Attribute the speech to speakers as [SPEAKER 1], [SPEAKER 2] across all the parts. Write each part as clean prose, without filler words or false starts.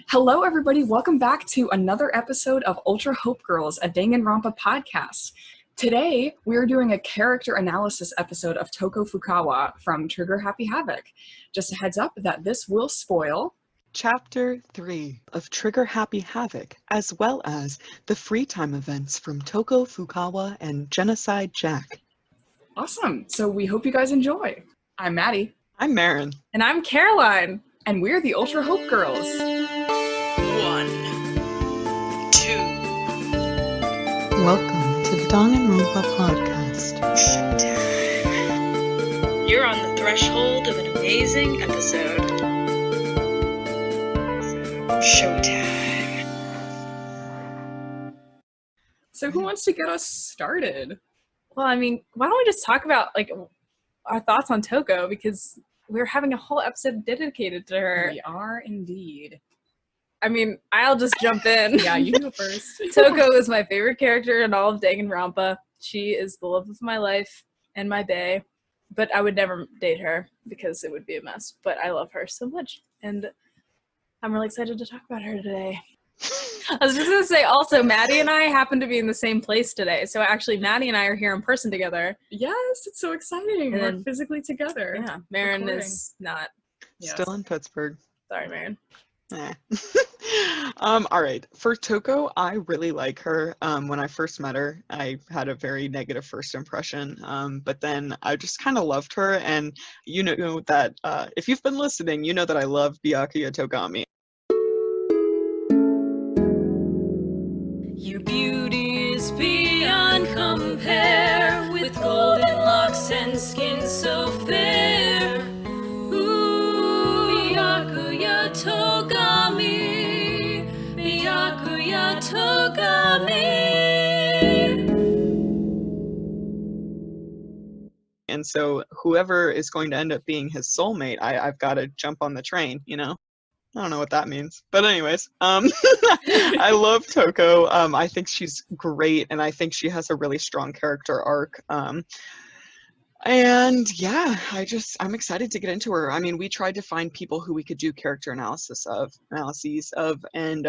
[SPEAKER 1] Hello, everybody. Welcome back to another episode of Ultra Hope Girls, a Danganronpa podcast. Today, we're doing a character analysis episode of Toko Fukawa from Trigger Happy Havoc. Just a heads up that this will spoil
[SPEAKER 2] Chapter 3 of Trigger Happy Havoc, as well as the free time events from Toko Fukawa and Genocide Jack.
[SPEAKER 1] Awesome. So we hope you guys enjoy. I'm Maddie.
[SPEAKER 2] I'm Marin.
[SPEAKER 3] And I'm Caroline.
[SPEAKER 1] And we're the Ultra Hope Girls.
[SPEAKER 4] 1, 2.
[SPEAKER 2] Welcome to the Danganronpa podcast.
[SPEAKER 4] Showtime. You're on the threshold of an amazing episode. Showtime.
[SPEAKER 1] So who wants to get us started?
[SPEAKER 3] Well, I mean, why don't we just talk about our thoughts on Toko, because we're having a whole episode dedicated to her.
[SPEAKER 1] We are indeed.
[SPEAKER 3] I mean, I'll just jump in.
[SPEAKER 1] Yeah, you go first.
[SPEAKER 3] Toko is my favorite character in all of Danganronpa. She is the love of my life and my bae, but I would never date her because it would be a mess. But I love her so much, and I'm really excited to talk about her today. I was just going to say, also, Maddie and I happen to be in the same place today. So actually, Maddie and I are here in person together.
[SPEAKER 1] Yes, it's so exciting.
[SPEAKER 3] And
[SPEAKER 1] we're physically together.
[SPEAKER 3] Yeah, Marin
[SPEAKER 1] recording.
[SPEAKER 3] is not.
[SPEAKER 1] Yes.
[SPEAKER 2] Still in Pittsburgh.
[SPEAKER 3] Sorry, Marin.
[SPEAKER 2] All right. For Toko, I really like her. When I first met her, I had a very negative first impression. But then I just kind of loved her. And you know that if you've been listening, you know that I love Byakuya Togami.
[SPEAKER 5] Your beauty is beyond compare, with golden locks and skin so fair. Ooh, Byakuya Togami, Byakuya Togami.
[SPEAKER 2] And so whoever is going to end up being his soulmate, I've got to jump on the train, you know? I don't know what that means. But anyways, I love Toko. I think she's great, and I think she has a really strong character arc. And yeah, I'm excited to get into her. I mean, we tried to find people who we could do character analyses of, and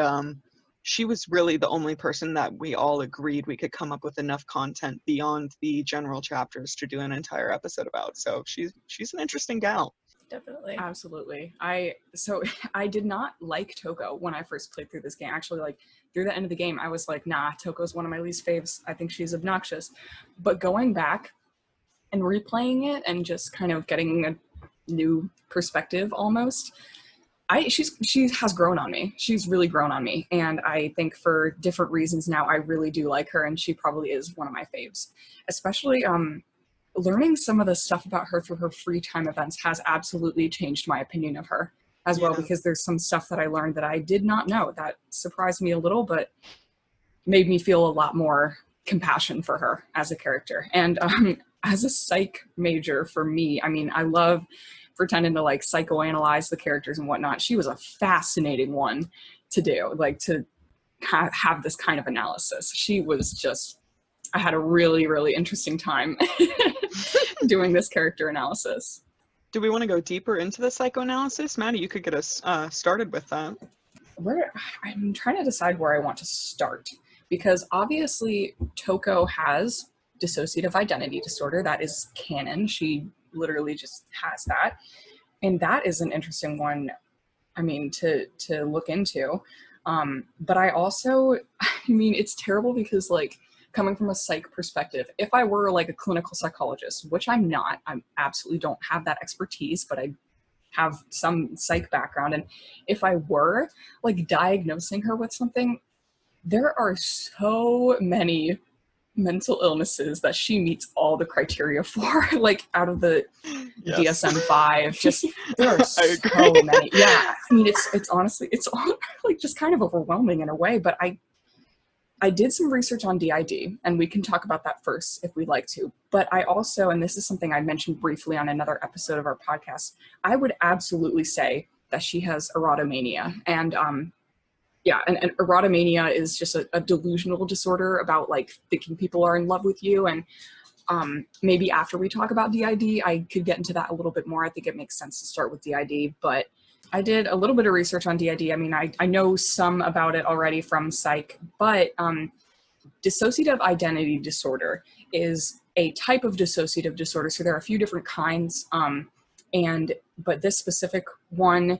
[SPEAKER 2] she was really the only person that we all agreed we could come up with enough content beyond the general chapters to do an entire episode about. So she's an interesting gal.
[SPEAKER 3] Definitely.
[SPEAKER 1] Absolutely. I did not like Toko when I first played through this game. Actually, like through the end of the game, I was like, nah, Toko's one of my least faves. I think she's obnoxious. But going back and replaying it and just kind of getting a new perspective almost, she has grown on me. She's really grown on me. And I think for different reasons now, I really do like her, and she probably is one of my faves. Especially learning some of the stuff about her through her free time events has absolutely changed my opinion of her as well, because there's some stuff that I learned that I did not know that surprised me a little, but made me feel a lot more compassion for her as a character. And as a psych major for me, I mean, I love pretending to like psychoanalyze the characters and whatnot. She was a fascinating one to do, like to have this kind of analysis. She was just, I had a really, really interesting time doing this character analysis.
[SPEAKER 2] Do we want to go deeper into the psychoanalysis? Maddie, you could get us started with that.
[SPEAKER 1] I'm trying to decide where I want to start, because obviously Toko has dissociative identity disorder. That is canon. She literally just has that. And that is an interesting one, I mean, to look into. But I also, I mean, it's terrible because like, coming from a psych perspective, if I were like a clinical psychologist, which I'm not, I absolutely don't have that expertise, but I have some psych background. And if I were like diagnosing her with something, there are so many mental illnesses that she meets all the criteria for, like out of the DSM-5, just there are so many. Yeah, I mean, it's honestly, it's all like just kind of overwhelming in a way, but I did some research on DID, and we can talk about that first if we'd like to. But I also, and this is something I mentioned briefly on another episode of our podcast, I would absolutely say that she has erotomania. And and erotomania is just a delusional disorder about like thinking people are in love with you. And maybe after we talk about DID, I could get into that a little bit more. I think it makes sense to start with DID. But I did a little bit of research on DID. I mean, I know some about it already from psych, but dissociative identity disorder is a type of dissociative disorder. So there are a few different kinds, but this specific one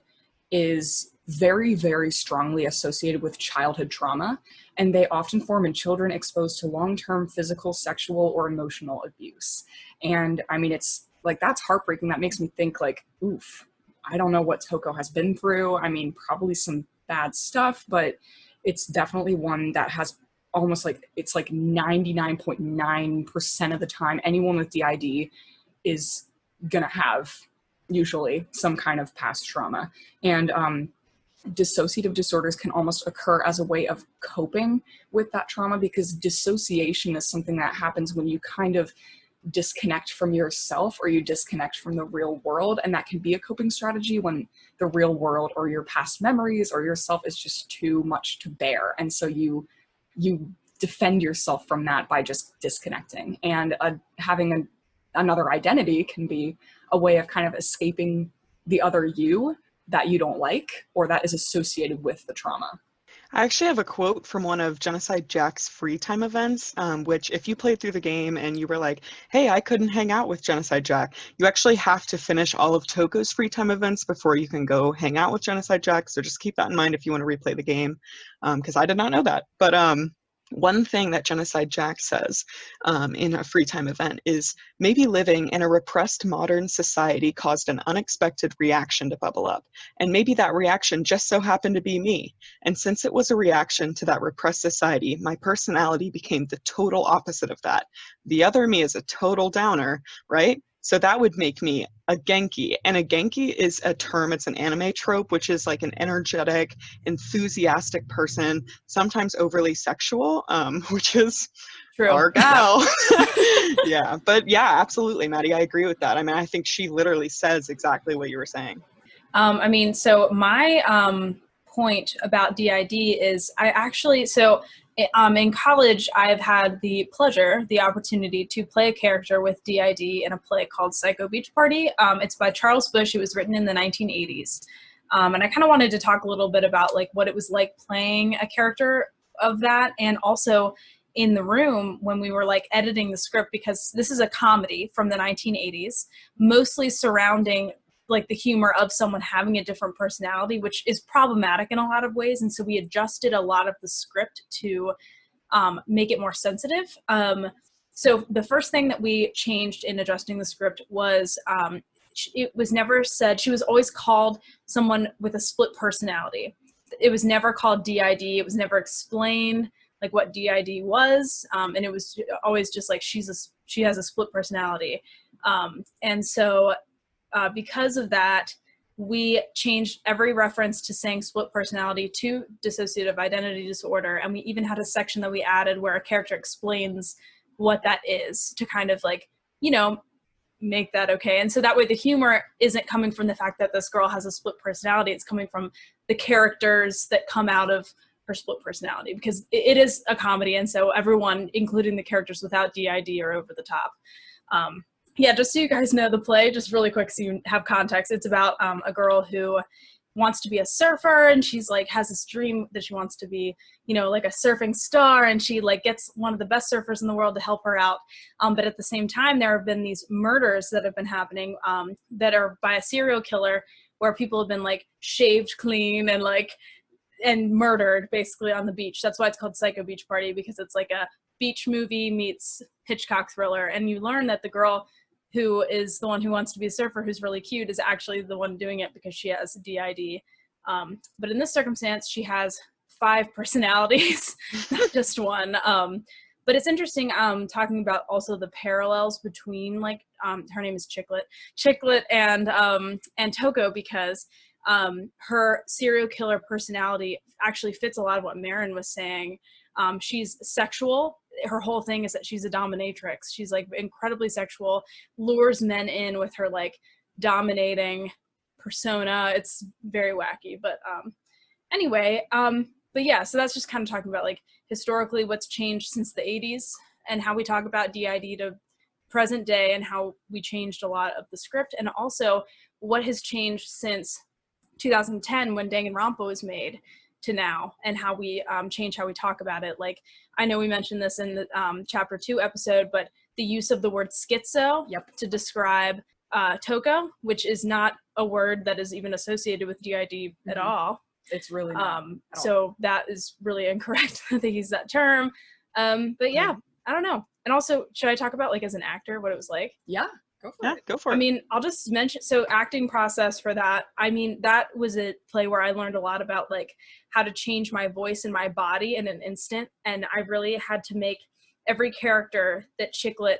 [SPEAKER 1] is very, very strongly associated with childhood trauma, and they often form in children exposed to long-term physical, sexual, or emotional abuse. And I mean, it's like, that's heartbreaking. That makes me think like, oof, I don't know what Toko has been through. I mean, probably some bad stuff, but it's definitely one that has almost like, it's like 99.9% of the time, anyone with DID is gonna have usually some kind of past trauma. And dissociative disorders can almost occur as a way of coping with that trauma, because dissociation is something that happens when you kind of disconnect from yourself or you disconnect from the real world. And that can be a coping strategy when the real world or your past memories or yourself is just too much to bear. And so you defend yourself from that by just disconnecting. And having another identity can be a way of kind of escaping the other you that you don't like or that is associated with the trauma.
[SPEAKER 2] I actually have a quote from one of Genocide Jack's free time events, which if you played through the game and you were like, hey, I couldn't hang out with Genocide Jack, you actually have to finish all of Toko's free time events before you can go hang out with Genocide Jack. So just keep that in mind if you want to replay the game, because I did not know that. But one thing that Genocide Jack says in a free time event is, maybe living in a repressed modern society caused an unexpected reaction to bubble up. And maybe that reaction just so happened to be me. And since it was a reaction to that repressed society, my personality became the total opposite of that. The other me is a total downer, right? So that would make me a Genki. And a Genki is a term, it's an anime trope, which is like an energetic, enthusiastic person, sometimes overly sexual, which is
[SPEAKER 3] True.
[SPEAKER 2] our gal. Yeah, but yeah, absolutely, Maddie, I agree with that. I mean, I think she literally says exactly what you were saying.
[SPEAKER 3] I mean, so my point about DID is in college, I've had the opportunity to play a character with DID in a play called Psycho Beach Party. It's by Charles Busch. It was written in the 1980s. And I kind of wanted to talk a little bit about like what it was like playing a character of that, and also in the room when we were like editing the script, because this is a comedy from the 1980s, mostly surrounding like the humor of someone having a different personality, which is problematic in a lot of ways. And so we adjusted a lot of the script to make it more sensitive. So the first thing that we changed in adjusting the script was it was never said, she was always called someone with a split personality. It was never called DID. It was never explained like what DID was. And it was always just like, she has a split personality. And so because of that, we changed every reference to saying split personality to dissociative identity disorder. And we even had a section that we added where a character explains what that is to kind of like, you know, make that okay. And so that way the humor isn't coming from the fact that this girl has a split personality. It's coming from the characters that come out of her split personality, because it is a comedy. And so everyone, including the characters without DID, are over the top. Yeah, just so you guys know the play, just really quick so you have context, it's about a girl who wants to be a surfer, and she's like has this dream that she wants to be, you know, like a surfing star, and she like gets one of the best surfers in the world to help her out. But at the same time, there have been these murders that have been happening that are by a serial killer, where people have been like shaved clean and murdered basically on the beach. That's why it's called Psycho Beach Party, because it's like a beach movie meets Hitchcock thriller. And you learn that the girl who is the one who wants to be a surfer, who's really cute, is actually the one doing it because she has DID. But in this circumstance, she has 5 personalities, not just one. But it's interesting talking about also the parallels between like, her name is Chicklet and Toko, because her serial killer personality actually fits a lot of what Marin was saying. She's sexual. Her whole thing is that she's a dominatrix. She's like incredibly sexual, lures men in with her like dominating persona. It's very wacky, but anyway, but yeah, so that's just kind of talking about like historically what's changed since the 80s and how we talk about DID to present day, and how we changed a lot of the script, and also what has changed since 2010 when Danganronpa was made to now, and how we change how we talk about it. Like, I know we mentioned this in the chapter 2 episode, but the use of the word schizo to describe Toko, which is not a word that is even associated with DID at all.
[SPEAKER 1] It's really not.
[SPEAKER 3] So that is really incorrect that they use that term. But yeah, I don't know. And also, should I talk about, like, as an actor, what it was like?
[SPEAKER 1] Yeah, go for it.
[SPEAKER 2] Go for it.
[SPEAKER 3] I mean, I'll just mention, so acting process for that, I mean, that was a play where I learned a lot about, like, how to change my voice and my body in an instant. And I really had to make every character that Chicklet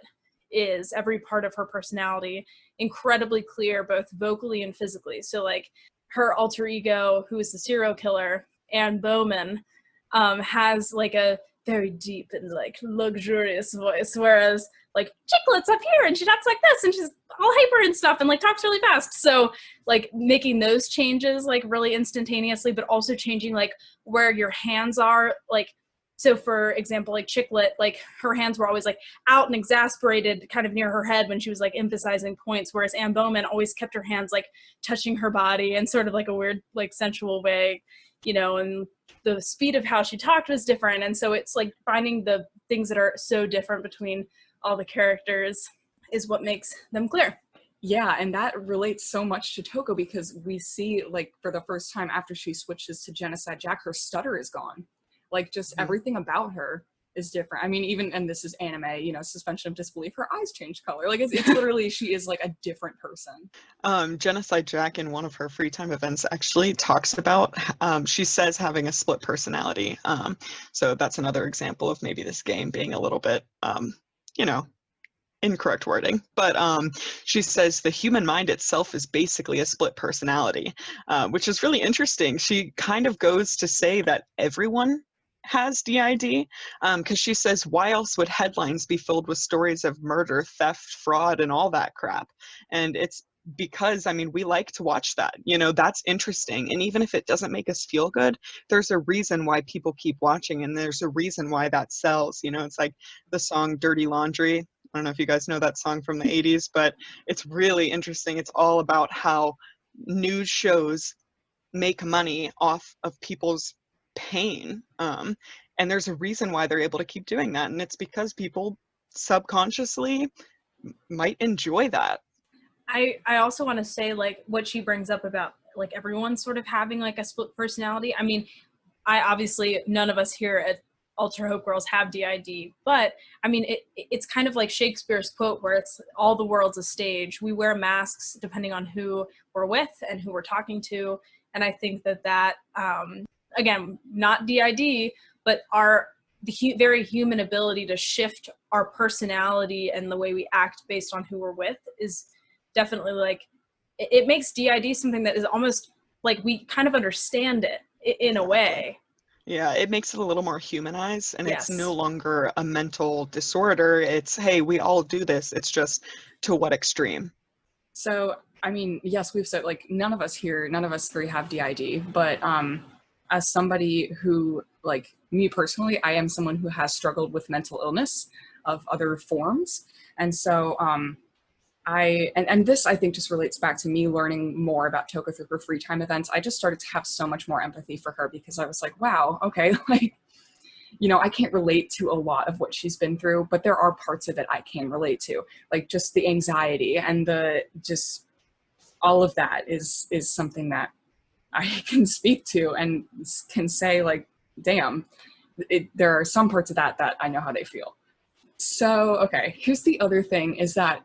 [SPEAKER 3] is, every part of her personality, incredibly clear, both vocally and physically. So, like, her alter ego, who is the serial killer, Anne Bowman, has, like, a very deep and, like, luxurious voice, whereas, like, Chicklet's up here and she talks like this and she's all hyper and stuff and, like, talks really fast. So, like, making those changes, like, really instantaneously, but also changing, like, where your hands are, like, so for example, like, Chicklet, like, her hands were always, like, out and exasperated kind of near her head when she was, like, emphasizing points, whereas Anne Bowman always kept her hands, like, touching her body in sort of, like, a weird, like, sensual way, you know, and the speed of how she talked was different. And so it's, like, finding the things that are so different between all the characters is what makes them clear.
[SPEAKER 1] Yeah, and that relates so much to Toko, because we see, like, for the first time after she switches to Genocide Jack, her stutter is gone. Like, just everything about her is different. I mean, even, and this is anime, you know, suspension of disbelief, her eyes change color. Like, it's literally, she is, like, a different person.
[SPEAKER 2] Genocide Jack, in one of her free time events, actually talks about, she says, having a split personality. So that's another example of maybe this game being a little bit, you know, incorrect wording. But she says the human mind itself is basically a split personality, which is really interesting. She kind of goes to say that everyone has DID, because she says, why else would headlines be filled with stories of murder, theft, fraud, and all that crap? And it's because, I mean, we like to watch that, you know, that's interesting. And even if it doesn't make us feel good, there's a reason why people keep watching, and there's a reason why that sells. You know, it's like the song Dirty Laundry. I don't know if you guys know that song from the 80s, but it's really interesting. It's all about how news shows make money off of people's pain, and there's a reason why they're able to keep doing that, and it's because people subconsciously might enjoy that.
[SPEAKER 3] I also want to say, like, what she brings up about, like, everyone sort of having, like, a split personality. I mean, I obviously, none of us here at Ultra Hope Girls have DID, but I mean, it's kind of like Shakespeare's quote where it's all the world's a stage. We wear masks depending on who we're with and who we're talking to, and I think that again, not DID, but the very human ability to shift our personality and the way we act based on who we're with is definitely, like, it makes DID something that is almost like we kind of understand it in a way.
[SPEAKER 2] Yeah, it makes it a little more humanized, and
[SPEAKER 3] Yes.
[SPEAKER 2] it's no longer a mental disorder. It's, hey, we all do this. It's just to what extreme?
[SPEAKER 1] So, I mean, yes, we've said, like, none of us three have DID, but as somebody who, like, me personally, I am someone who has struggled with mental illness of other forms. And so and this, I think, just relates back to me learning more about Toko through her free time events. I just started to have so much more empathy for her, because I was like, wow, okay, like, you know, I can't relate to a lot of what she's been through, but there are parts of it I can relate to, like just the anxiety and just all of that is something that I can speak to and can say, like, damn, there are some parts of that I know how they feel. So, okay, here's the other thing, is that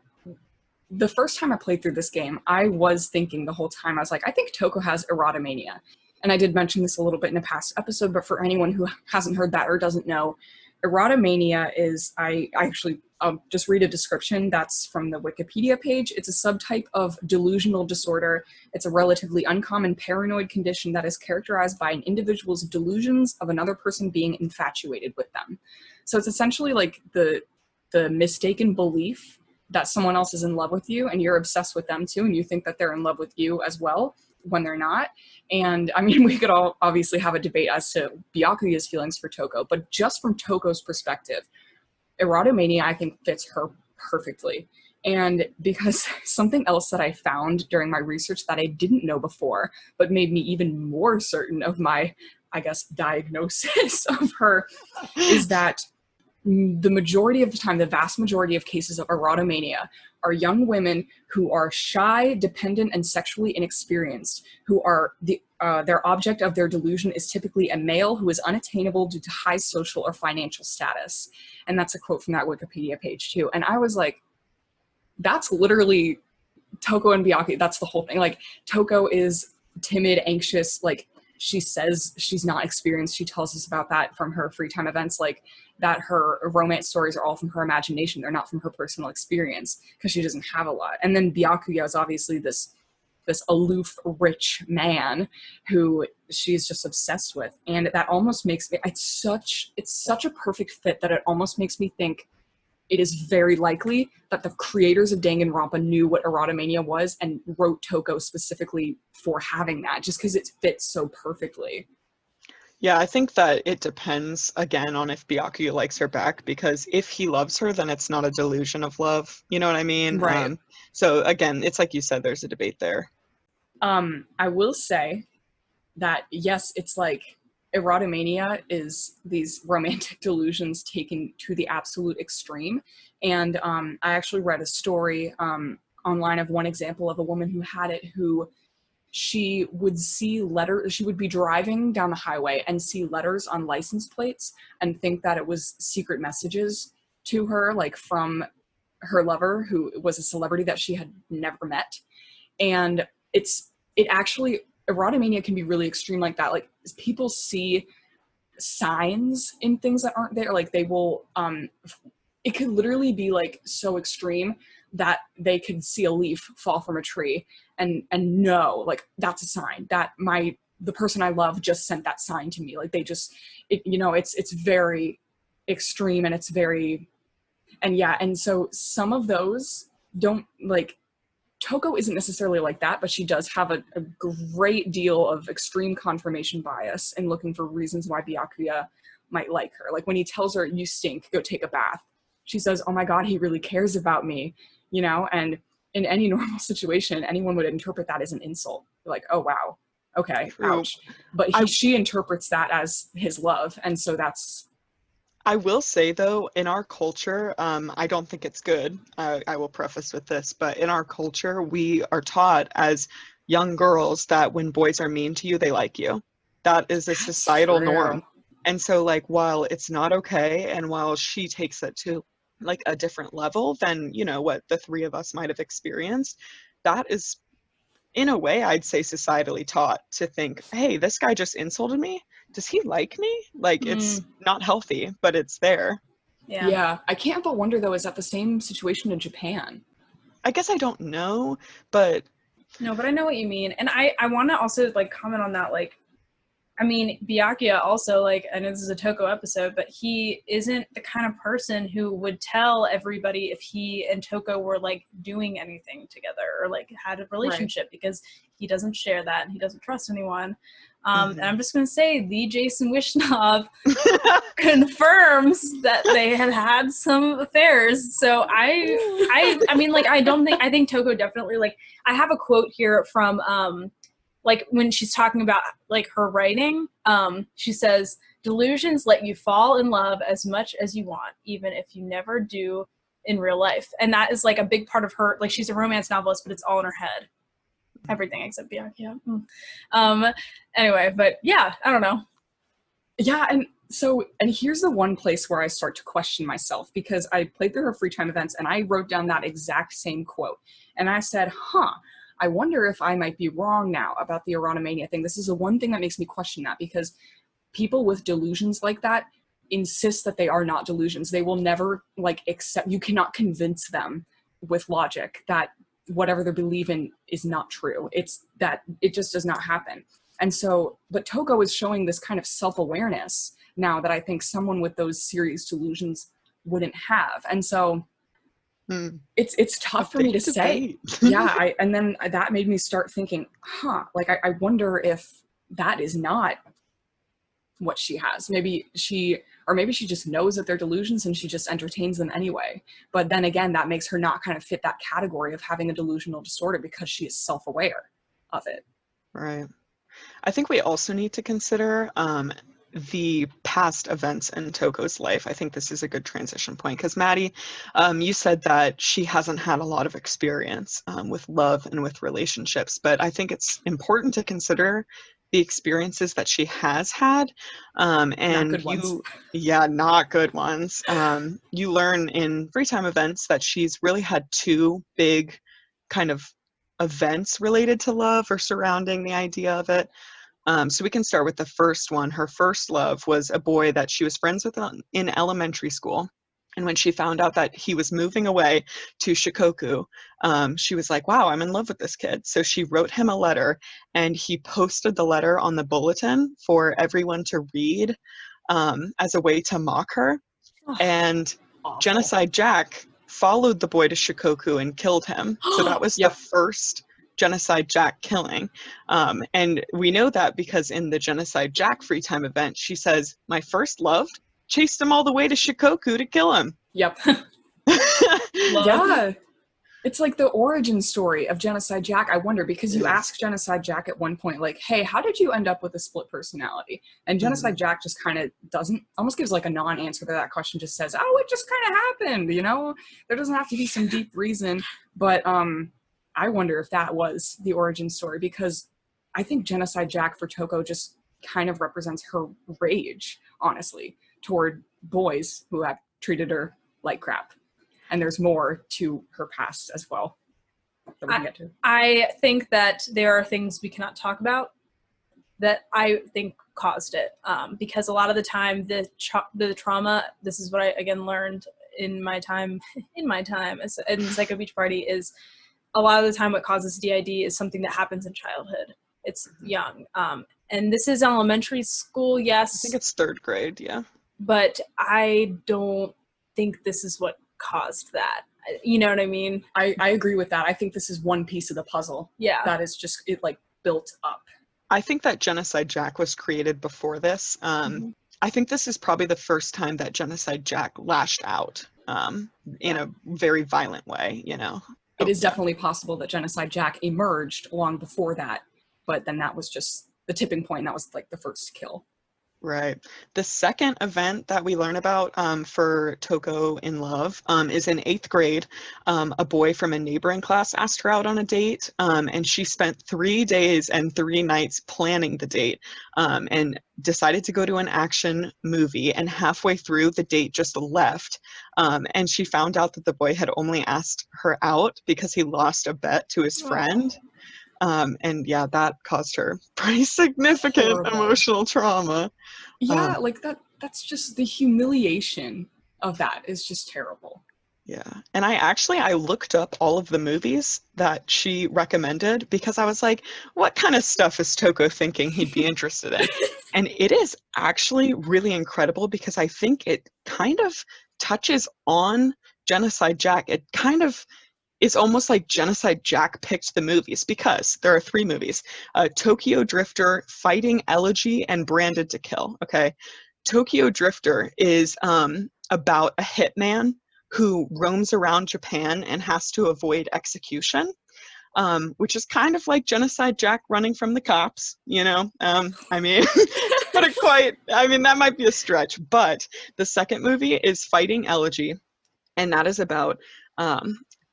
[SPEAKER 1] the first time I played through this game, I was thinking the whole time, I was like, I think Toko has erotomania. And I did mention this a little bit in a past episode, but for anyone who hasn't heard that or doesn't know, erotomania is, I'll just read a description that's from the Wikipedia page. It's a subtype of delusional disorder. It's a relatively uncommon paranoid condition that is characterized by an individual's delusions of another person being infatuated with them. So it's essentially like the mistaken belief that someone else is in love with you and you're obsessed with them too, and you think that they're in love with you as well when they're not. And I mean, we could all obviously have a debate as to Byakuya's feelings for Toko, but just from Toko's perspective, erotomania, I think, fits her perfectly. And because something else that I found during my research that I didn't know before, but made me even more certain of my, I guess, diagnosis of her, is that the majority of the time, the vast majority of cases of erotomania are young women who are shy, dependent, and sexually inexperienced, who are their object of their delusion is typically a male who is unattainable due to high social or financial status. And that's a quote from that Wikipedia page too. And I was like, that's literally Toko and Byakuya. That's the whole thing. Like, Toko is timid, anxious, like, she says she's not experienced. She tells us about that from her free time events, like that her romance stories are all from her imagination. They're not from her personal experience because she doesn't have a lot. And then Byakuya is obviously this aloof, rich man who she's just obsessed with. And that almost makes me, it's such a perfect fit that it almost makes me think it is very likely that the creators of Danganronpa knew what erotomania was and wrote Toko specifically for having that, just because it fits so perfectly.
[SPEAKER 2] Yeah, I think that it depends, again, on if Byakuya likes her back, because if he loves her, then it's not a delusion of love. You know what I mean?
[SPEAKER 1] Right.
[SPEAKER 2] So again, it's like you said, there's a debate there.
[SPEAKER 1] I will say that, yes, it's like erotomania is these romantic delusions taken to the absolute extreme. And I actually read a story online of one example of a woman who had it, who she would see letters, she would be driving down the highway and see letters on license plates and think that it was secret messages to her, like from her lover, who was a celebrity that she had never met. And erotomania can be really extreme like that. Like, people see signs in things that aren't there. Like, they will, it could literally be like so extreme that they could see a leaf fall from a tree and know, like, that's a sign that the person I love just sent that sign to me. Like, they just, it's very extreme, and it's very, and yeah. And so some of those don't, like, Toko isn't necessarily like that, but she does have a great deal of extreme confirmation bias in looking for reasons why Byakuya might like her. Like, when he tells her, "You stink, go take a bath," she says, "Oh my God, he really cares about me," and in any normal situation, anyone would interpret that as an insult. Like, oh wow, okay,
[SPEAKER 2] True.
[SPEAKER 1] ouch. But she interprets that as his love, and so that's...
[SPEAKER 2] I will say, though, in our culture, I don't think it's good. I will preface with this, but in our culture, we are taught as young girls that when boys are mean to you, they like you. That is a societal norm. And so, like, while it's not okay, and while she takes it to, like, a different level than, what the three of us might have experienced, that is, in a way, I'd say societally taught to think, hey, this guy just insulted me. Does he like me? Like, it's not healthy, but it's there.
[SPEAKER 3] Yeah.
[SPEAKER 1] I can't but wonder, though, is that the same situation in Japan?
[SPEAKER 2] I guess I don't know, but...
[SPEAKER 3] No, but I know what you mean. And I want to also, like, comment on that, like, I mean, Byakuya also, like, I know this is a Toko episode, but he isn't the kind of person who would tell everybody if he and Toko were, like, doing anything together or, like, had a relationship, because he doesn't share that and he doesn't trust anyone. And I'm just going to say, the Jason Wishnov confirms that they have had some affairs. So I mean, like, I think Toko definitely, like, I have a quote here from, like, when she's talking about, like, her writing, she says, "Delusions let you fall in love as much as you want, even if you never do in real life." And that is, like, a big part of her, like, she's a romance novelist, but it's all in her head. Everything except Byakuya. Anyway, but yeah, I don't know.
[SPEAKER 1] Yeah, and here's the one place where I start to question myself, because I played through her free time events and I wrote down that exact same quote. And I said, I wonder if I might be wrong now about the erotomania thing. This is the one thing that makes me question that, because people with delusions like that insist that they are not delusions. They will never, like, accept, you cannot convince them with logic that whatever they believe in is not true. It's that it just does not happen. And so, but Toko is showing this kind of self-awareness now that I think someone with those serious delusions wouldn't have. And so it's tough for me to say. Yeah. And then that made me start thinking, like, I wonder if that is not what she has. Maybe or maybe she just knows that they're delusions and she just entertains them anyway. But then again, that makes her not kind of fit that category of having a delusional disorder because she is self-aware of it.
[SPEAKER 2] Right. I think we also need to consider the past events in Toko's life. I think this is a good transition point because Maddie, you said that she hasn't had a lot of experience with love and with relationships, but I think it's important to consider the experiences that she has had. And
[SPEAKER 1] Not good ones.
[SPEAKER 2] not good ones. You learn in free time events that she's really had two big kind of events related to love or surrounding the idea of it. So we can start with the first one. Her first love was a boy that she was friends with in elementary school. And when she found out that he was moving away to Shikoku, she was like, wow, I'm in love with this kid. So she wrote him a letter, and he posted the letter on the bulletin for everyone to read as a way to mock her. And
[SPEAKER 1] Awful.
[SPEAKER 2] Genocide Jack followed the boy to Shikoku and killed him. So that was the first Genocide Jack killing. And we know that because in the Genocide Jack free time event, she says, my first love chased him all the way to Shikoku to kill him.
[SPEAKER 1] Yep. Yeah. It's like the origin story of Genocide Jack. I wonder, because you ask Genocide Jack at one point, like, hey, how did you end up with a split personality? And Genocide Jack just kind of almost gives like a non-answer to that question, just says, oh, it just kind of happened, you know? There doesn't have to be some deep reason. But I wonder if that was the origin story, because I think Genocide Jack for Toko just kind of represents her rage, honestly, toward boys who have treated her like crap. And there's more to her past as well that we can get to.
[SPEAKER 3] I think that there are things we cannot talk about that I think caused it. Because a lot of the time, the trauma, this is what I, again, learned in my time as in Psycho Beach Party, is a lot of the time what causes DID is something that happens in childhood. It's young. And this is elementary school, yes.
[SPEAKER 2] I think it's 3rd grade, yeah.
[SPEAKER 3] But I don't think this is what caused that. You know what I mean?
[SPEAKER 1] I agree with that. I think this is one piece of the puzzle.
[SPEAKER 3] Yeah.
[SPEAKER 1] That is just, it like built up.
[SPEAKER 2] I think that Genocide Jack was created before this. I think this is probably the first time that Genocide Jack lashed out in a very violent way, you know?
[SPEAKER 1] It is definitely possible that Genocide Jack emerged long before that, but then that was just the tipping point. That was like the first kill.
[SPEAKER 2] Right. The second event that we learn about for Toko in love is in 8th grade. A boy from a neighboring class asked her out on a date, and she spent 3 days and 3 nights planning the date, and decided to go to an action movie. And halfway through, the date just left, and she found out that the boy had only asked her out because he lost a bet to his friend. And yeah, that caused her pretty significant emotional trauma.
[SPEAKER 1] Yeah, like that's just the humiliation of that is just terrible.
[SPEAKER 2] Yeah. And I looked up all of the movies that she recommended because I was like, what kind of stuff is Toko thinking he'd be interested in? And it is actually really incredible because I think it kind of touches on Genocide Jack. It kind of it's almost like Genocide Jack picked the movies because there are 3 movies, Tokyo Drifter, Fighting Elegy, and Branded to Kill, okay? Tokyo Drifter is about a hitman who roams around Japan and has to avoid execution, which is kind of like Genocide Jack running from the cops, you know? I mean, that might be a stretch, but the second movie is Fighting Elegy, and that is about,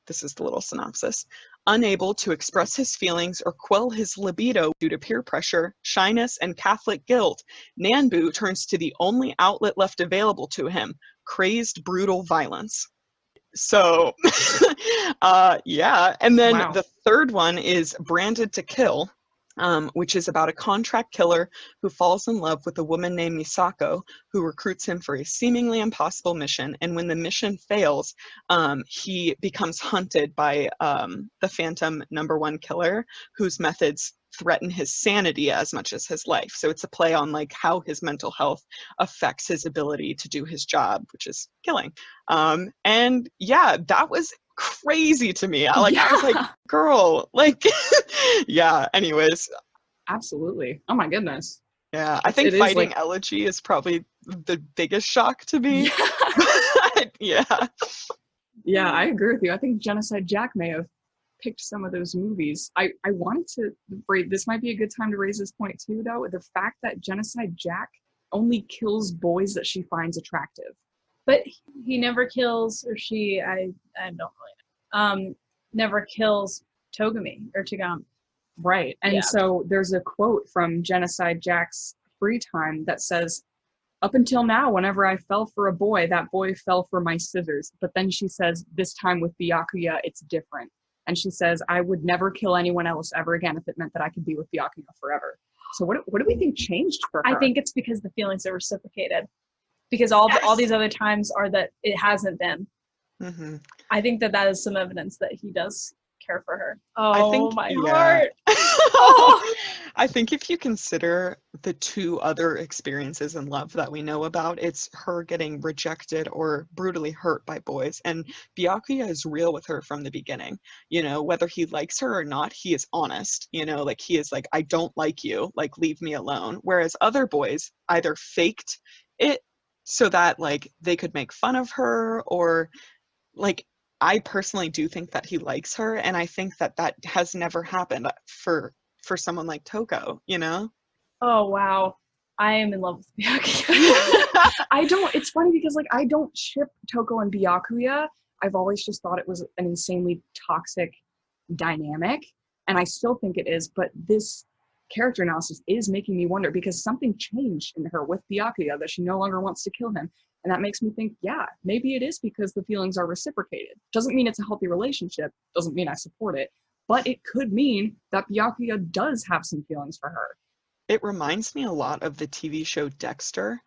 [SPEAKER 2] this is the little synopsis. Unable to express his feelings or quell his libido due to peer pressure, shyness, and Catholic guilt, Nanbu turns to the only outlet left available to him, crazed, brutal violence. So, yeah. And then the third one is Branded to Kill, which is about a contract killer who falls in love with a woman named Misako, who recruits him for a seemingly impossible mission. And when the mission fails, he becomes hunted by the Phantom #1 killer, whose methods threaten his sanity as much as his life. So it's a play on like how his mental health affects his ability to do his job, which is killing. And yeah, that was crazy to me. I was like, girl, like, yeah, anyways.
[SPEAKER 1] Absolutely. Oh my goodness.
[SPEAKER 2] Yeah, I think Fighting Elegy is probably the biggest shock to me. Yeah.
[SPEAKER 1] Yeah, I agree with you. I think Genocide Jack may have picked some of those movies. I wanted to this might be a good time to raise this point too, though, the fact that Genocide Jack only kills boys that she finds attractive.
[SPEAKER 3] But he never kills, or she, I don't really know, never kills Togami or Tagami.
[SPEAKER 1] Right. And
[SPEAKER 3] Yeah.
[SPEAKER 1] so there's a quote from Genocide Jack's free time that says, "Up until now, whenever I fell for a boy, that boy fell for my scissors." But then she says, "This time with Byakuya, it's different." And she says, "I would never kill anyone else ever again if it meant that I could be with Byakuya forever." So what do we think changed for her?
[SPEAKER 3] I think it's because the feelings are reciprocated. Because all these other times are that it hasn't been.
[SPEAKER 2] Mm-hmm.
[SPEAKER 3] I think that is some evidence that he does care for her. Oh,
[SPEAKER 2] I think,
[SPEAKER 3] my
[SPEAKER 2] yeah.
[SPEAKER 3] heart.
[SPEAKER 2] I think if you consider the two other experiences in love that we know about, it's her getting rejected or brutally hurt by boys. And Byakuya is real with her from the beginning. You know, whether he likes her or not, he is honest. You know, like he is like, "I don't like you, like leave me alone." Whereas other boys either faked it so that like they could make fun of her, or like, I personally do think that he likes her, and I think that has never happened for someone like Toko, you know?
[SPEAKER 3] Oh, wow. I am in love with Byakuya.
[SPEAKER 1] It's funny because like I don't ship Toko and Byakuya. I've always just thought it was an insanely toxic dynamic, and I still think it is, but this character analysis is making me wonder because something changed in her with Byakuya that she no longer wants to kill him. And that makes me think, yeah, maybe it is because the feelings are reciprocated. Doesn't mean it's a healthy relationship. Doesn't mean I support it. But it could mean that Byakuya does have some feelings for her.
[SPEAKER 2] It reminds me a lot of the TV show Dexter.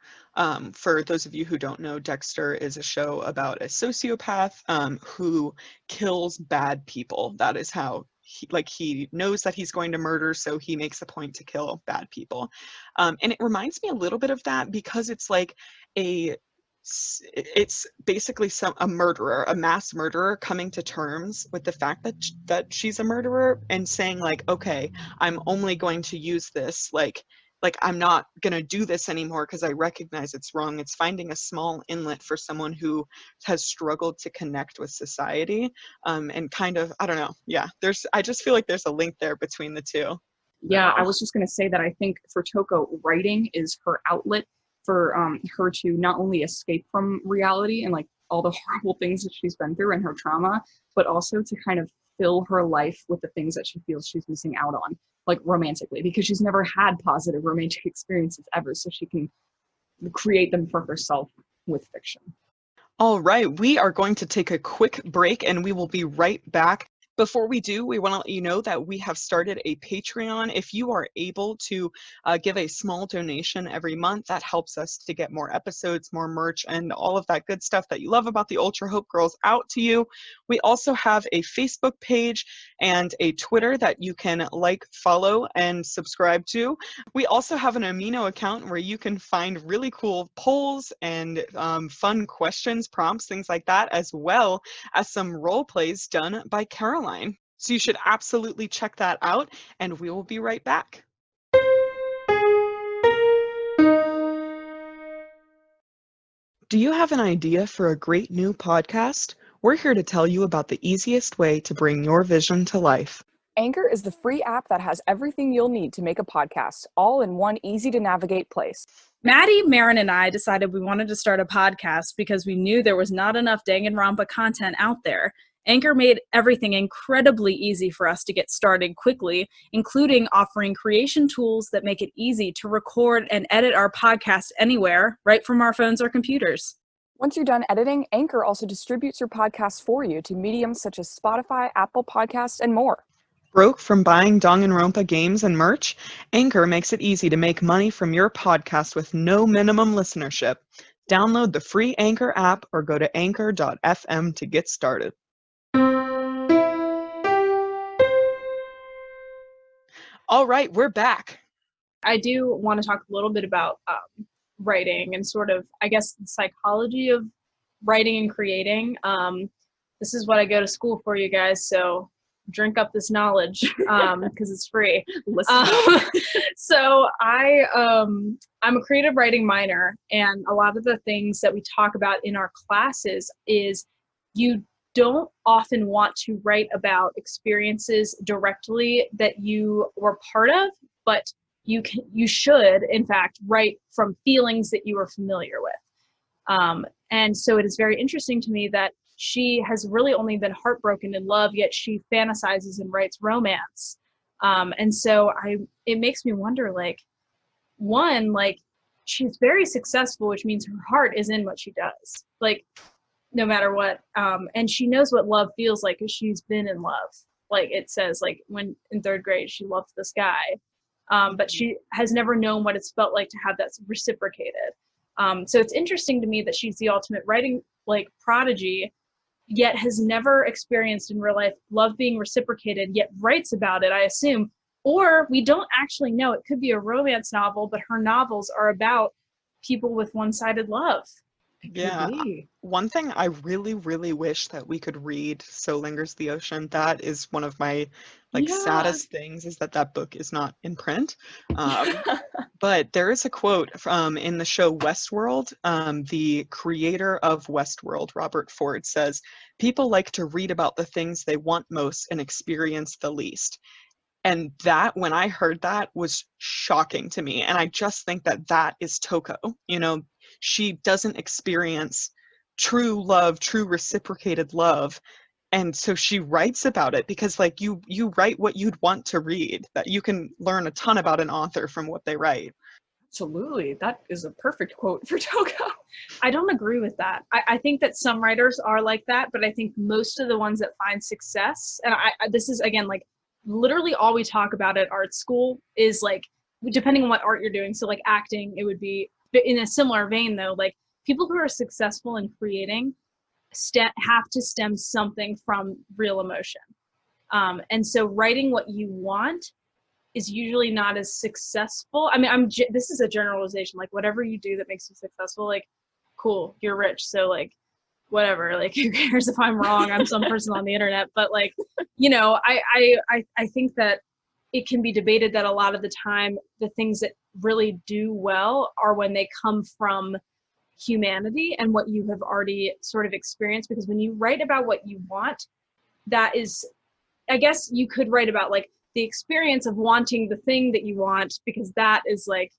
[SPEAKER 2] For those of you who don't know, Dexter is a show about a sociopath who kills bad people. That is how he knows that he's going to murder, so he makes a point to kill bad people. And it reminds me a little bit of that because it's like it's basically a murderer, a mass murderer, coming to terms with the fact that she's a murderer and saying like, okay, I'm only going to use this, like I'm not going to do this anymore because I recognize it's wrong. It's finding a small inlet for someone who has struggled to connect with society, and kind of, I don't know. Yeah, I just feel like there's a link there between the two.
[SPEAKER 1] Yeah, I was just going to say that I think for Toko, writing is her outlet for her to not only escape from reality and like all the horrible things that she's been through and her trauma, but also to kind of fill her life with the things that she feels she's missing out on, like romantically, because she's never had positive romantic experiences ever, so she can create them for herself with fiction.
[SPEAKER 2] All right, we are going to take a quick break and we will be right back. Before we do, we want to let you know that we have started a Patreon. If you are able to give a small donation every month, that helps us to get more episodes, more merch, and all of that good stuff that you love about the Ultra Hope Girls out to you. We also have a Facebook page and a Twitter that you can like, follow, and subscribe to. We also have an Amino account where you can find really cool polls and fun questions, prompts, things like that, as well as some role plays done by Caroline. So you should absolutely check that out, and we will be right back. Do you have an idea for a great new podcast? We're here to tell you about the easiest way to bring your vision to life.
[SPEAKER 6] Anchor is the free app that has everything you'll need to make a podcast, all in one easy-to-navigate place.
[SPEAKER 3] Maddie, Marin, and I decided we wanted to start a podcast because we knew there was not enough Danganronpa content out there. Anchor made everything incredibly easy for us to get started quickly, including offering creation tools that make it easy to record and edit our podcast anywhere, right from our phones or computers.
[SPEAKER 6] Once you're done editing, Anchor also distributes your podcast for you to mediums such as Spotify, Apple Podcasts, and more.
[SPEAKER 2] Broke from buying Danganronpa games and merch? Anchor makes it easy to make money from your podcast with no minimum listenership. Download the free Anchor app or go to anchor.fm to get started. All right, we're back.
[SPEAKER 3] I do want to talk a little bit about writing and sort of, I guess, the psychology of writing and creating. This is what I go to school for, you guys, so drink up this knowledge because it's free.
[SPEAKER 1] Listen
[SPEAKER 3] So I'm a creative writing minor, and a lot of the things that we talk about in our classes is you don't often want to write about experiences directly that you were part of, but you should, in fact, write from feelings that you are familiar with. And so it is very interesting to me that she has really only been heartbroken in love, yet she fantasizes and writes romance. And so it makes me wonder, like, one, like, she's very successful, which means her heart is in what she does, like, no matter what. And she knows what love feels like because she's been in love. Like it says, like, when in 3rd grade, she loved this guy. But she has never known what it's felt like to have that reciprocated. So it's interesting to me that she's the ultimate writing, like, prodigy, yet has never experienced in real life love being reciprocated, yet writes about it, I assume. Or we don't actually know. It could be a romance novel, but her novels are about people with one-sided love.
[SPEAKER 2] Yeah. One thing I really, really wish that we could read, So Lingers the Ocean. That is one of my, like, saddest things, is that book is not in print. But there is a quote from in the show Westworld. The creator of Westworld, Robert Ford, says, "People like to read about the things they want most and experience the least." And that, when I heard that, was shocking to me. And I just think that is Toko. You know, she doesn't experience true love, true reciprocated love. And so she writes about it because, like, you write what you'd want to read, that you can learn a ton about an author from what they write.
[SPEAKER 1] Absolutely. That is a perfect quote for Toko.
[SPEAKER 3] I don't agree with that. I think that some writers are like that, but I think most of the ones that find success, and this is, again, like, literally all we talk about at art school is, like, depending on what art you're doing. So, like, acting, it would be in a similar vein, though. Like, people who are successful in creating have to stem something from real emotion. And so writing what you want is usually not as successful. I mean, this is a generalization. Like, whatever you do that makes you successful, like, cool, you're rich, so, like, whatever, like, who cares if I'm wrong? I'm some person on the internet. But, like, you know, I think that it can be debated that a lot of the time the things that really do well are when they come from humanity and what you have already sort of experienced. Because when you write about what you want, that is, I guess you could write about, like, the experience of wanting the thing that you want, because that is, like,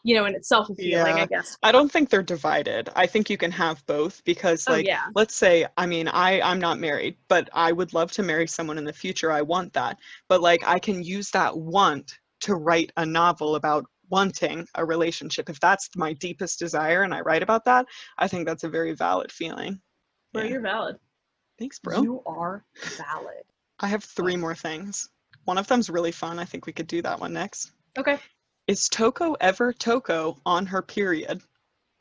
[SPEAKER 3] you know, in itself a feeling, I guess.
[SPEAKER 2] I don't think they're divided. I think you can have both because, like, let's say, I mean, I'm not married, but I would love to marry someone in the future. I want that. But, like, I can use that want to write a novel about wanting a relationship. If that's my deepest desire and I write about that, I think that's a very valid feeling.
[SPEAKER 3] Bro, you're valid.
[SPEAKER 2] Thanks, bro.
[SPEAKER 1] You are valid.
[SPEAKER 2] I have 3 more things. One of them's really fun. I think we could do that one next.
[SPEAKER 3] Okay.
[SPEAKER 2] Is Toko ever Toko on her period?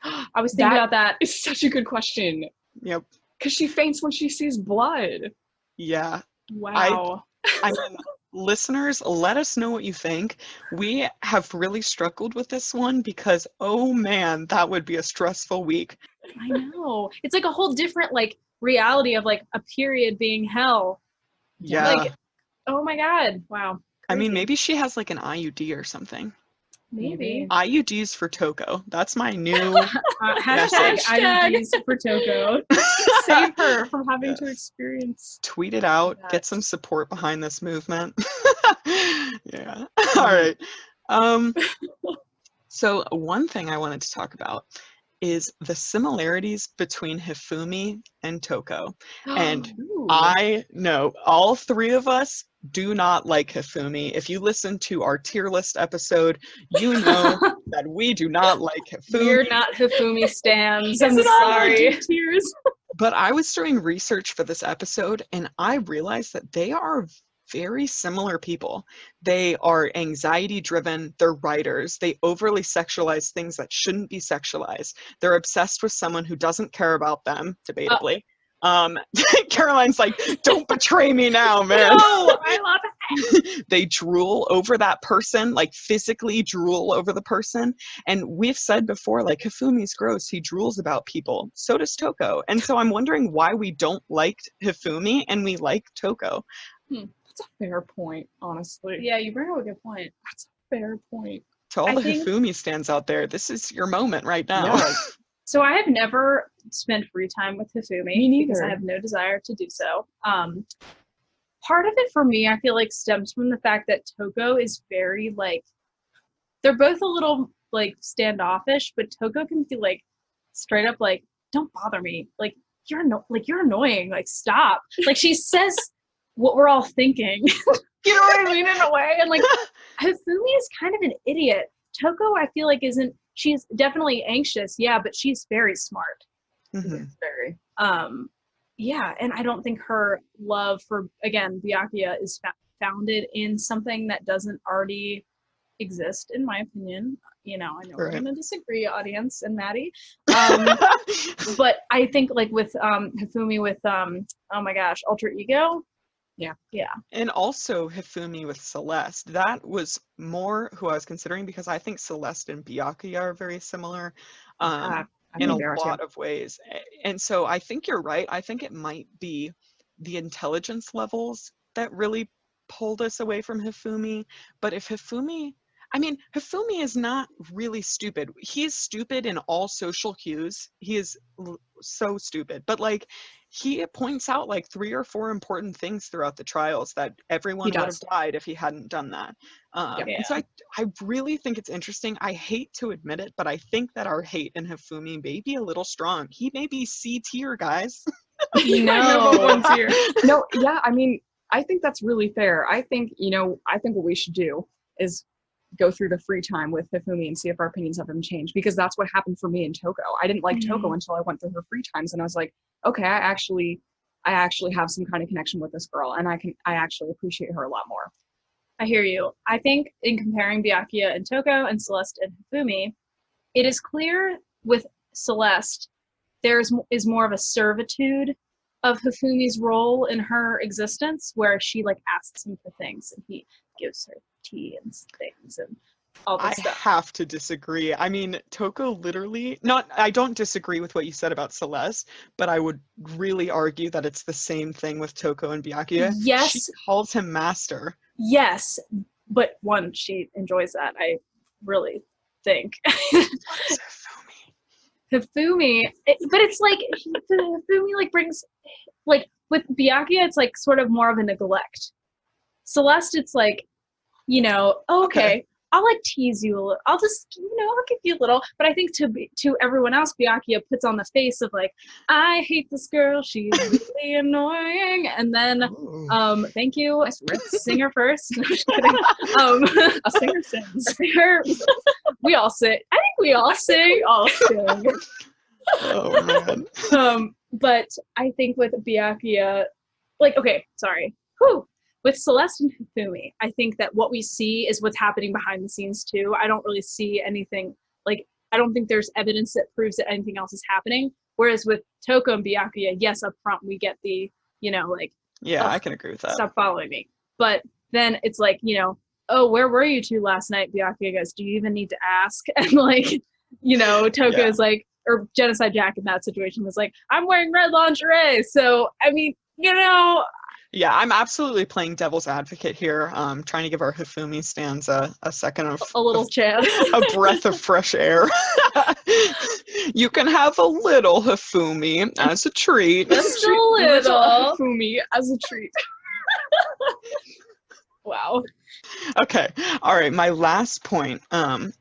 [SPEAKER 3] I was thinking about that.
[SPEAKER 1] It's such a good question.
[SPEAKER 2] Yep.
[SPEAKER 1] Because she faints when she sees blood.
[SPEAKER 2] Yeah.
[SPEAKER 3] Wow.
[SPEAKER 2] I mean, listeners, let us know what you think. We have really struggled with this one because, oh man, that would be a stressful week.
[SPEAKER 3] I know. It's like a whole different, like, reality of, like, a period being hell.
[SPEAKER 2] Yeah.
[SPEAKER 3] Like, oh my God. Wow. Crazy.
[SPEAKER 2] I mean, maybe she has, like, an IUD or something.
[SPEAKER 3] Maybe.
[SPEAKER 2] IUDs for Toko. That's my new
[SPEAKER 3] hashtag IUDs for Toko.
[SPEAKER 1] Save her from having to experience.
[SPEAKER 2] Tweet it out.
[SPEAKER 1] that.
[SPEAKER 2] Get some support behind this movement. Yeah. All right. So one thing I wanted to talk about is the similarities between Hifumi and Toko. And I know all 3 of us do not like Hifumi. If you listen to our tier list episode, you know that we do not like Hifumi.
[SPEAKER 3] We're not Hifumi stans. I'm
[SPEAKER 1] Is it all our
[SPEAKER 3] sorry.
[SPEAKER 1] deep tears?
[SPEAKER 2] But I was doing research for this episode and I realized that they are very similar people. They are anxiety driven, they're writers, they overly sexualize things that shouldn't be sexualized. They're obsessed with someone who doesn't care about them, debatably. Caroline's like, don't betray me now, man.
[SPEAKER 3] No, I love it.
[SPEAKER 2] They drool over that person, like physically drool over the person. And we've said before, like, Hifumi's gross. He drools about people. So does Toko. And so I'm wondering why we don't like Hifumi and we like Toko.
[SPEAKER 1] That's a fair point, honestly.
[SPEAKER 3] Yeah, you bring up a good point.
[SPEAKER 1] That's a fair point.
[SPEAKER 2] To all
[SPEAKER 3] I
[SPEAKER 2] the
[SPEAKER 3] think-
[SPEAKER 2] Hifumi stands out there, this is your moment right now.
[SPEAKER 1] Yeah.
[SPEAKER 3] So I have never spent free time with Hifumi.
[SPEAKER 1] Me
[SPEAKER 3] because I
[SPEAKER 1] neither.
[SPEAKER 3] have no desire to do so. Part of it for me, I feel like, stems from the fact that Toko is very like, they're both a little like standoffish, but Toko can be like straight up like, don't bother me. Like you're annoying. Like stop. Like she says what we're all thinking. You know what I mean? In a way. And like Hifumi is kind of an idiot. Toko, I feel like she's definitely anxious, yeah, but she's very smart.
[SPEAKER 2] Mhm.
[SPEAKER 1] Very.
[SPEAKER 3] Yeah, and I don't think her love for, again, Byakuya is founded in something that doesn't already exist, in my opinion. You know, I know we're
[SPEAKER 2] Right.
[SPEAKER 3] going to disagree, audience and Maddie. But I think, like, with Hifumi with, oh my gosh, Alter Ego.
[SPEAKER 1] Yeah.
[SPEAKER 3] Yeah.
[SPEAKER 2] And also Hifumi with Celeste. That was more who I was considering because I think Celeste and Byakuya are very similar.
[SPEAKER 1] I
[SPEAKER 2] In a
[SPEAKER 1] think they are, too.
[SPEAKER 2] lot of ways. And so I think you're right. I think it might be the intelligence levels that really pulled us away from Hifumi. But if Hifumi is not really stupid. He is stupid in all social cues. He is so stupid. But like, he points out like 3 or 4 important things throughout the trials that everyone would have
[SPEAKER 1] does.
[SPEAKER 2] died if he hadn't done that. And so I really think it's interesting. I hate to admit it, but I think that our hate in Hifumi may be a little strong. He may be C tier, guys.
[SPEAKER 1] No, yeah, I mean, I think that's really fair. I think what we should do is go through the free time with Hifumi and see if our opinions of him change, because that's what happened for me and Toko. I didn't like Toko until I went through her free times and I was like, okay, I actually have some kind of connection with this girl and I actually appreciate her a lot more.
[SPEAKER 3] I hear you. I think in comparing Byakuya and Toko and Celeste and Hifumi, it is clear with Celeste there is more of a servitude of Hifumi's role in her existence, where she like asks him for things and he gives her tea and things and all this
[SPEAKER 2] I
[SPEAKER 3] stuff.
[SPEAKER 2] have to disagree. I mean, Toko literally, I don't disagree with what you said about Celeste, but I would really argue that it's the same thing with Toko and Byakuya.
[SPEAKER 3] Yes.
[SPEAKER 2] She calls him master.
[SPEAKER 3] Yes, but one, she enjoys that, I really think. Hifumi, but it's like Hifumi like brings, like with Byakuya, it's like sort of more of a neglect. Celeste, it's like, okay, I'll like tease you a little. I'll just, I'll give you a little. But I think to everyone else, Byakuya puts on the face of like, I hate this girl. She's really annoying. And then, thank you, singer first. No, just kidding.
[SPEAKER 1] A singer sings.
[SPEAKER 3] We all sing. I think we all sing. All sing.
[SPEAKER 2] Oh man.
[SPEAKER 3] But I think with Byakuya, like, okay, sorry. Whew. With Celeste and Hifumi, I think that what we see is what's happening behind the scenes too. I don't really see anything, like, I don't think there's evidence that proves that anything else is happening. Whereas with Toko and Byakuya, yes, up front we get the, like,
[SPEAKER 2] yeah, I can agree with that.
[SPEAKER 3] Stop following me. But then it's like, oh, where were you two last night? Byakuya goes, do you even need to ask? And like, Toko is like, or Genocide Jack in that situation was like, I'm wearing red lingerie. So, I mean,
[SPEAKER 2] Yeah, I'm absolutely playing devil's advocate here, trying to give our Hifumi stands a second of
[SPEAKER 3] a little chance,
[SPEAKER 2] a breath of fresh air. You can have a little Hifumi as a treat.
[SPEAKER 3] Just a little
[SPEAKER 1] Hifumi as a treat.
[SPEAKER 3] Wow.
[SPEAKER 2] Okay, all right. My last point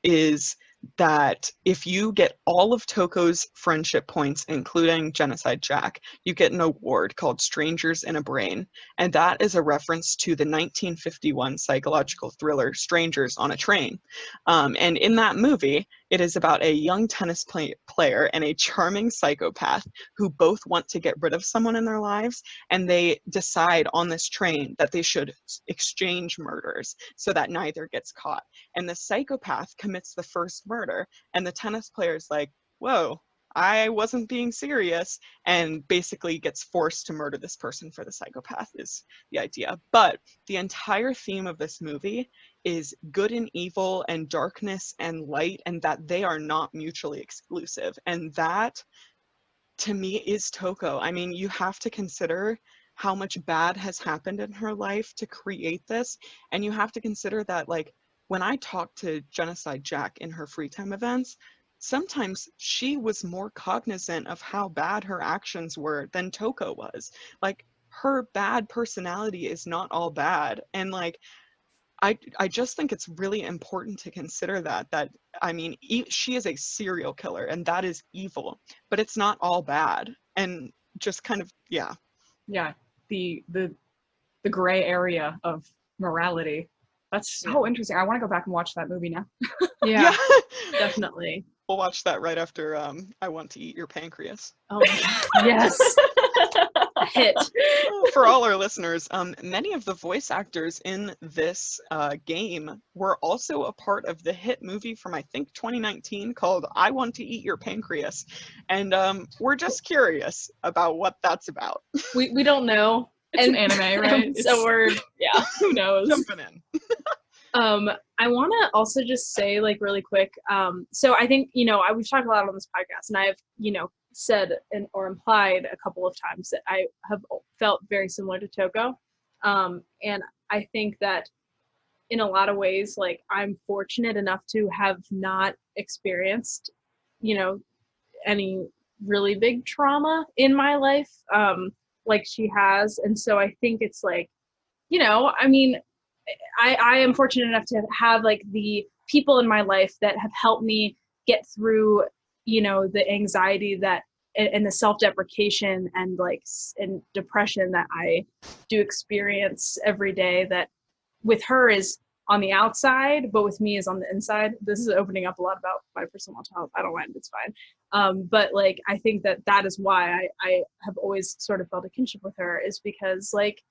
[SPEAKER 2] is that if you get all of Toko's friendship points, including Genocide Jack, you get an award called Strangers in a Brain. And that is a reference to the 1951 psychological thriller Strangers on a Train. And in that movie, it is about a young tennis player and a charming psychopath who both want to get rid of someone in their lives, and they decide on this train that they should exchange murders so that neither gets caught. And the psychopath commits the first murder, and the tennis player's like, whoa, I wasn't being serious, and basically gets forced to murder this person for the psychopath is the idea. But the entire theme of this movie is good and evil and darkness and light, and that they are not mutually exclusive. And that, to me, is Toko. I mean, you have to consider how much bad has happened in her life to create this. And you have to consider that, like, when I talk to Genocide Jack in her free time events, sometimes she was more cognizant of how bad her actions were than Toko was. Like, her bad personality is not all bad. And like, I just think it's really important to consider that I mean, she is a serial killer, and that is evil, but it's not all bad. And just kind of, yeah.
[SPEAKER 1] Yeah, the gray area of morality. That's so interesting. I want to go back and watch that movie now.
[SPEAKER 3] Yeah, definitely.
[SPEAKER 2] We'll watch that right after I Want to Eat Your Pancreas.
[SPEAKER 3] Oh my God. Yes. A hit.
[SPEAKER 2] For all our listeners, many of the voice actors in this game were also a part of the hit movie from, I think, 2019 called I Want to Eat Your Pancreas. And we're just curious about what that's about.
[SPEAKER 3] We don't know.
[SPEAKER 1] It's an anime, right?
[SPEAKER 3] So we're, yeah, who knows?
[SPEAKER 2] Jumping in.
[SPEAKER 3] I want to also just say, like, really quick, so I think, you know, we've talked a lot on this podcast, and I've, you know, said or implied a couple of times that I have felt very similar to Toko. And I think that in a lot of ways, like, I'm fortunate enough to have not experienced, you know, any really big trauma in my life, like she has. And so I think it's like, you know, I mean, I am fortunate enough to have like the people in my life that have helped me get through, you know, the anxiety that and the self-deprecation and like and depression that I do experience every day, that with her is on the outside, but with me is on the inside. This is opening up a lot about my personal mental health. I don't mind, it's fine. But like, I think that is why I have always sort of felt a kinship with her, is because like,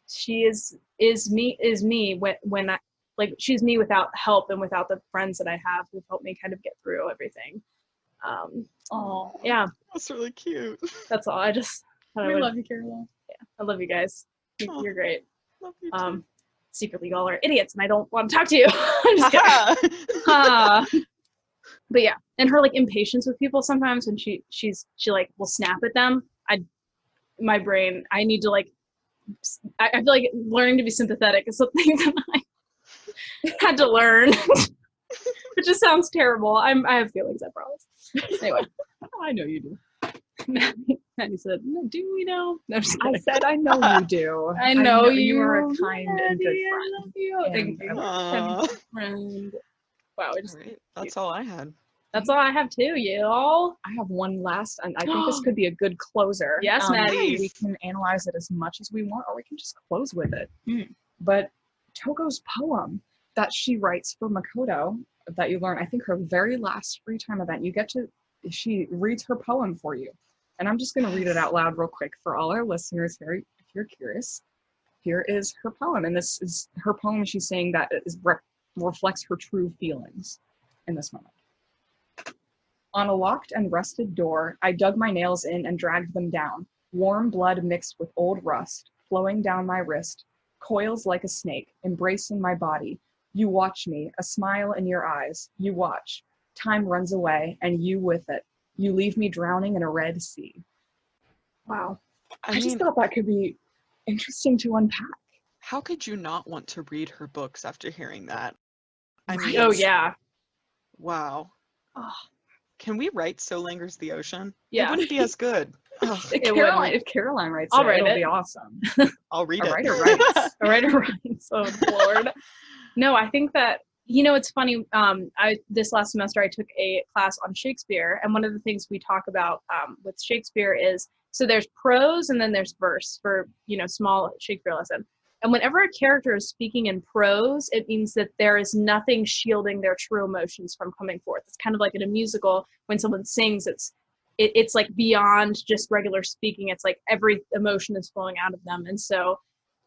[SPEAKER 3] she is me when I, like, she's me without help and without the friends that I have who've helped me kind of get through everything. Yeah,
[SPEAKER 2] That's really cute.
[SPEAKER 3] that's all.
[SPEAKER 1] We love you, Caroline.
[SPEAKER 3] Yeah, I love you guys. You're great.
[SPEAKER 2] Love you too.
[SPEAKER 3] Secretly, y'all are idiots, and I don't want to talk to you. I'm just kidding. But yeah, and her like impatience with people sometimes when she like will snap at them. My brain, I need to like. I feel like learning to be sympathetic is something that I had to learn. It just sounds terrible. I have feelings, I promise. Anyway,
[SPEAKER 1] I know you do.
[SPEAKER 3] Maddie said, "No, do we know?" No, I'm just
[SPEAKER 1] I
[SPEAKER 3] kidding.
[SPEAKER 1] said I know you do.
[SPEAKER 3] I know
[SPEAKER 1] you are a kind and
[SPEAKER 3] Maddie,
[SPEAKER 1] good
[SPEAKER 3] I
[SPEAKER 1] friend.
[SPEAKER 3] love you. Thank you.
[SPEAKER 2] Aw.
[SPEAKER 3] Friend. Wow,
[SPEAKER 2] All right, that's all I had.
[SPEAKER 3] that's all I have too, y'all.
[SPEAKER 1] I have one last, and I think this could be a good closer.
[SPEAKER 3] Yes, Maddie.
[SPEAKER 1] We can analyze it as much as we want, or we can just close with it.
[SPEAKER 3] Mm.
[SPEAKER 1] But Toko's poem that she writes for Makoto, that you learn, I think her very last free time event, she reads her poem for you. And I'm just going to read it out loud real quick for all our listeners here, if you're curious. Here is her poem, and this is her poem. She's saying that reflects her true feelings in this moment. On a locked and rusted door, I dug my nails in and dragged them down. Warm blood mixed with old rust, flowing down my wrist, coils like a snake, embracing my body. You watch me, a smile in your eyes. You watch. Time runs away, and you with it. You leave me drowning in a red sea. Wow. I just thought that could be interesting to unpack.
[SPEAKER 2] How could you not want to read her books after hearing that? I
[SPEAKER 1] Right.
[SPEAKER 2] mean,
[SPEAKER 3] Oh yeah.
[SPEAKER 2] wow.
[SPEAKER 3] Oh,
[SPEAKER 2] Can we write So Lingers the Ocean?
[SPEAKER 3] yeah.
[SPEAKER 2] It wouldn't be as good. Ugh,
[SPEAKER 1] If Caroline writes
[SPEAKER 3] I'll
[SPEAKER 1] it,
[SPEAKER 3] write
[SPEAKER 1] it'll
[SPEAKER 3] it.
[SPEAKER 1] be awesome.
[SPEAKER 2] I'll read
[SPEAKER 1] A
[SPEAKER 2] it.
[SPEAKER 1] writer writes.
[SPEAKER 3] All right, so Lord. No, I think that, you know, it's funny. This last semester I took a class on Shakespeare, and one of the things we talk about with Shakespeare is, so there's prose and then there's verse for, you know, small Shakespeare lesson. And whenever a character is speaking in prose, it means that there is nothing shielding their true emotions from coming forth. It's kind of like in a musical when someone sings, it's like beyond just regular speaking. It's like every emotion is flowing out of them. And so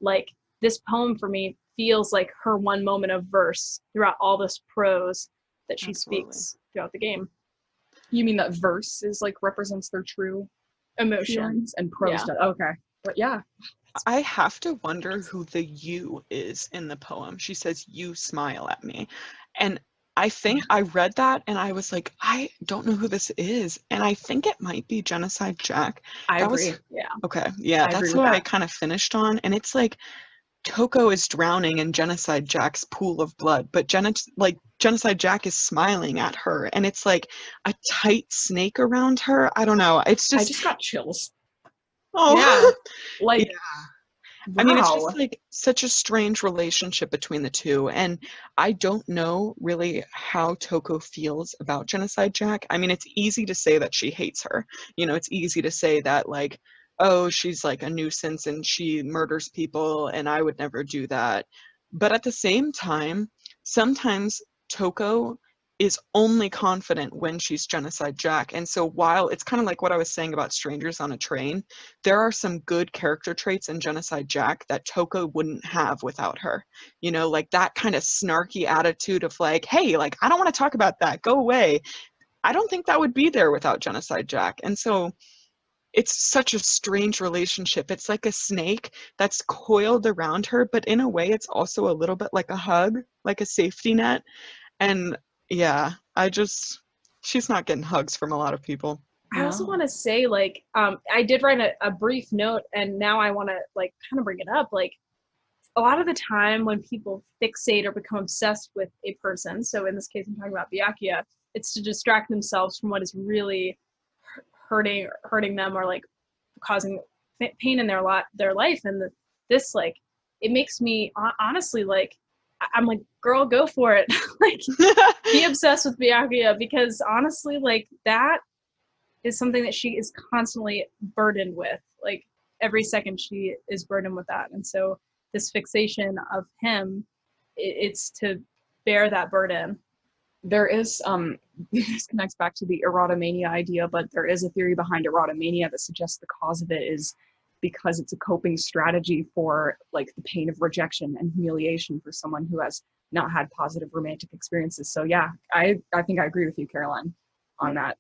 [SPEAKER 3] like this poem for me feels like her one moment of verse throughout all this prose that she
[SPEAKER 2] Absolutely.
[SPEAKER 3] speaks throughout the game.
[SPEAKER 1] You mean that verse is like represents their true
[SPEAKER 3] Emotion.
[SPEAKER 1] feelings and prose does? Okay. But yeah.
[SPEAKER 2] I have to wonder who the you is in the poem. She says, "You smile at me." And I think I read that and I was like, I don't know who this is. And I think it might be Genocide Jack.
[SPEAKER 1] I
[SPEAKER 2] That
[SPEAKER 1] agree.
[SPEAKER 2] was
[SPEAKER 3] Yeah.
[SPEAKER 2] okay. Yeah,
[SPEAKER 1] I agree
[SPEAKER 2] that's
[SPEAKER 1] with
[SPEAKER 2] what I
[SPEAKER 1] that.
[SPEAKER 2] kind of finished on. And it's like Toko is drowning in Genocide Jack's pool of blood, but Genocide Jack is smiling at her, and it's like a tight snake around her. I don't know. It's
[SPEAKER 1] I
[SPEAKER 2] just
[SPEAKER 1] just got chills.
[SPEAKER 2] oh
[SPEAKER 1] Like,
[SPEAKER 2] I mean, it's
[SPEAKER 1] wow.
[SPEAKER 2] just like such a strange relationship between the two. And I don't know really how Toko feels about Genocide Jack. I mean, it's easy to say that she hates her. You know, it's easy to say that, like, oh, she's like a nuisance and she murders people and I would never do that. But at the same time, sometimes Toko is only confident when she's Genocide Jack. And so while it's kind of like what I was saying about strangers on a train, there are some good character traits in Genocide Jack that Toko wouldn't have without her. You know, like that kind of snarky attitude of like, hey, like, I don't want to talk about that. Go away. I don't think that would be there without Genocide Jack. And so it's such a strange relationship. It's like a snake that's coiled around her, but in a way, it's also a little bit like a hug, like a safety net. And yeah, she's not getting hugs from a lot of people.
[SPEAKER 3] I also
[SPEAKER 1] No.
[SPEAKER 3] want to say, like, I did write a brief note, and now I want to, like, kind of bring it up. Like, a lot of the time when people fixate or become obsessed with a person, so in this case, I'm talking about Byakuya, it's to distract themselves from what is really hurting them or, like, causing pain in their life. And this, like, it makes me honestly, like, I'm like, girl, go for it. Like, be obsessed with Byakuya, because honestly, like, that is something that she is constantly burdened with. Like, every second she is burdened with that. And so this fixation of him, it's to bear that burden.
[SPEAKER 1] There is this connects back to the erotomania idea, but there is a theory behind erotomania that suggests the cause of it is because it's a coping strategy for, like, the pain of rejection and humiliation for someone who has not had positive romantic experiences. So yeah, I think I agree with you, Caroline, on that.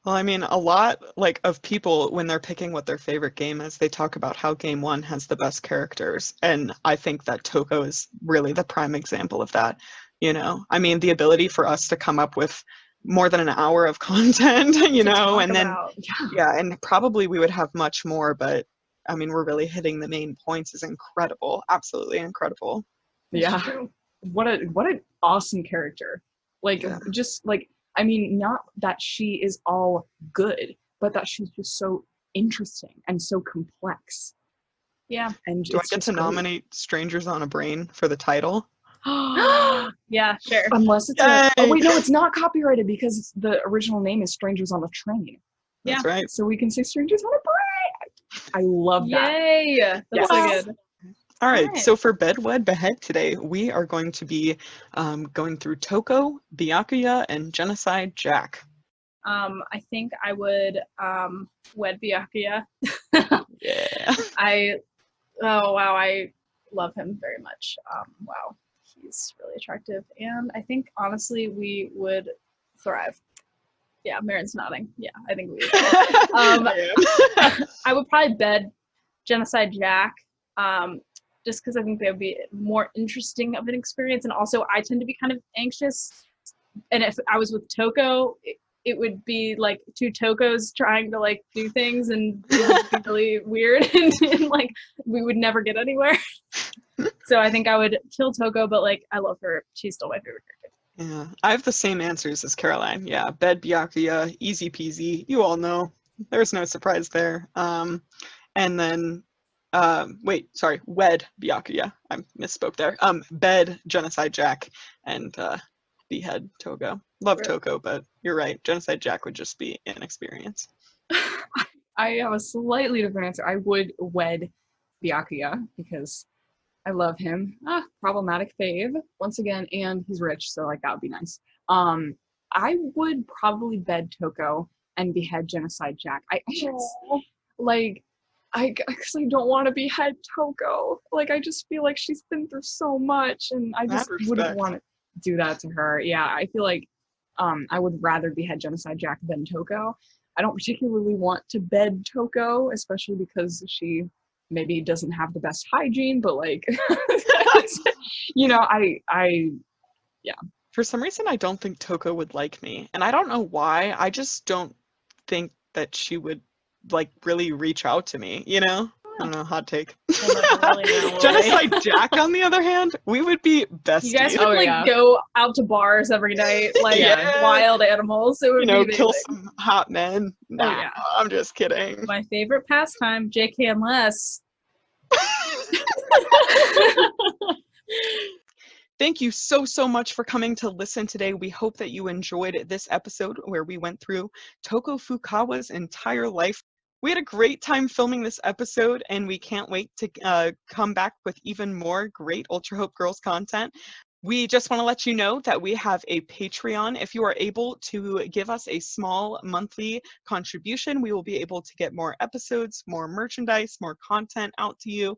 [SPEAKER 2] Well, I mean, a lot like of people when they're picking what their favorite game is, they talk about how game one has the best characters. And I think that Toko is really the prime example of that. You know, I mean, the ability for us to come up with more than an hour of content, you know, and then yeah, and probably we would have much more, but I mean, we're really hitting the main points is incredible. Absolutely incredible.
[SPEAKER 1] Yeah. What an awesome character. Like,
[SPEAKER 2] Yeah.
[SPEAKER 1] just like, I mean, not that she is all good, but that she's just so interesting and so complex.
[SPEAKER 3] Yeah.
[SPEAKER 1] And
[SPEAKER 2] Do I
[SPEAKER 1] it's
[SPEAKER 2] get
[SPEAKER 1] just
[SPEAKER 2] to
[SPEAKER 1] great.
[SPEAKER 2] nominate Strangers on a Brain for the title?
[SPEAKER 3] Yeah, sure.
[SPEAKER 1] Unless it's
[SPEAKER 2] Yay!
[SPEAKER 1] oh wait, no, it's not copyrighted because the original name is Strangers on a Train.
[SPEAKER 2] That's
[SPEAKER 3] Yeah.
[SPEAKER 2] right.
[SPEAKER 1] So we can say Strangers on a Brain. I love that.
[SPEAKER 3] Yay! That's so
[SPEAKER 2] Yes.
[SPEAKER 3] good.
[SPEAKER 2] All right,
[SPEAKER 3] Alright.
[SPEAKER 2] so for Bedwed Behead today, we are going to be going through Toko, Byakuya, and Genocide Jack.
[SPEAKER 3] I think I would wed Byakuya.
[SPEAKER 2] Yeah.
[SPEAKER 3] Oh wow, I love him very much. Wow, he's really attractive, and I think honestly we would thrive. Yeah, Marin's nodding. Yeah, I think we would.
[SPEAKER 2] I am.
[SPEAKER 3] I would probably bed Genocide Jack, just because I think that would be more interesting of an experience, and also I tend to be kind of anxious, and if I was with Toko, it would be like two Tokos trying to, like, do things, and it would be really weird, and like we would never get anywhere. So I think I would kill Toko, but, like, I love her. She's still my favorite character.
[SPEAKER 2] Yeah, I have the same answers as Caroline. Yeah, bed Byakuya, easy peasy. You all know. There's no surprise there. And then, wait, sorry, wed Byakuya. I misspoke there. Bed Genocide Jack and behead Toko. Love
[SPEAKER 3] Right.
[SPEAKER 2] Toko, but you're right. Genocide Jack would just be an experience.
[SPEAKER 1] I have a slightly different answer. I would wed Byakuya because I love him. Problematic fave once again, and he's rich, so, like, that would be nice. I would probably bed Toko and behead Genocide Jack. I just, like, because I don't want to behead Toko. Like, I just feel like she's been through so much, and I just wouldn't
[SPEAKER 2] respect.
[SPEAKER 1] want to do that to her. Yeah, I feel like I would rather behead Genocide Jack than Toko. I don't particularly want to bed Toko, especially because she maybe doesn't have the best hygiene, but, like, you know,
[SPEAKER 2] For some reason, I don't think Toko would like me. And I don't know why. I just don't think that she would, like, really reach out to me, you know? I don't know, hot take.
[SPEAKER 3] We'll never really know, will we?
[SPEAKER 2] Genocide Jack, on the other hand, we would be besties.
[SPEAKER 3] You guys would
[SPEAKER 1] Oh,
[SPEAKER 3] like
[SPEAKER 1] yeah.
[SPEAKER 3] go out to bars every night, like
[SPEAKER 2] Yeah.
[SPEAKER 3] wild animals. It would
[SPEAKER 2] you know,
[SPEAKER 3] be
[SPEAKER 2] kill
[SPEAKER 3] amazing.
[SPEAKER 2] some hot men. Nah,
[SPEAKER 3] yeah.
[SPEAKER 2] I'm just kidding.
[SPEAKER 3] My favorite pastime, JK unless.
[SPEAKER 2] Thank you so much for coming to listen today. We hope that you enjoyed this episode where we went through Toko Fukawa's entire life. We had a great time filming this episode, and we can't wait to come back with even more great Ultra Hope Girls content. We just want to let you know that we have a Patreon. If you are able to give us a small monthly contribution, we will be able to get more episodes, more merchandise, more content out to you.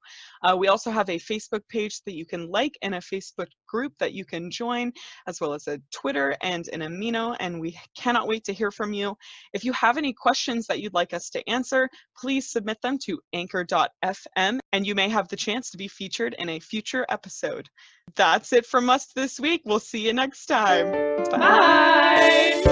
[SPEAKER 2] We also have a Facebook page that you can like and a Facebook group that you can join, as well as a Twitter and an Amino, and we cannot wait to hear from you. If you have any questions that you'd like us to answer, please submit them to anchor.fm, and you may have the chance to be featured in a future episode. That's it from us this week. We'll see you next time. Bye.
[SPEAKER 3] Bye.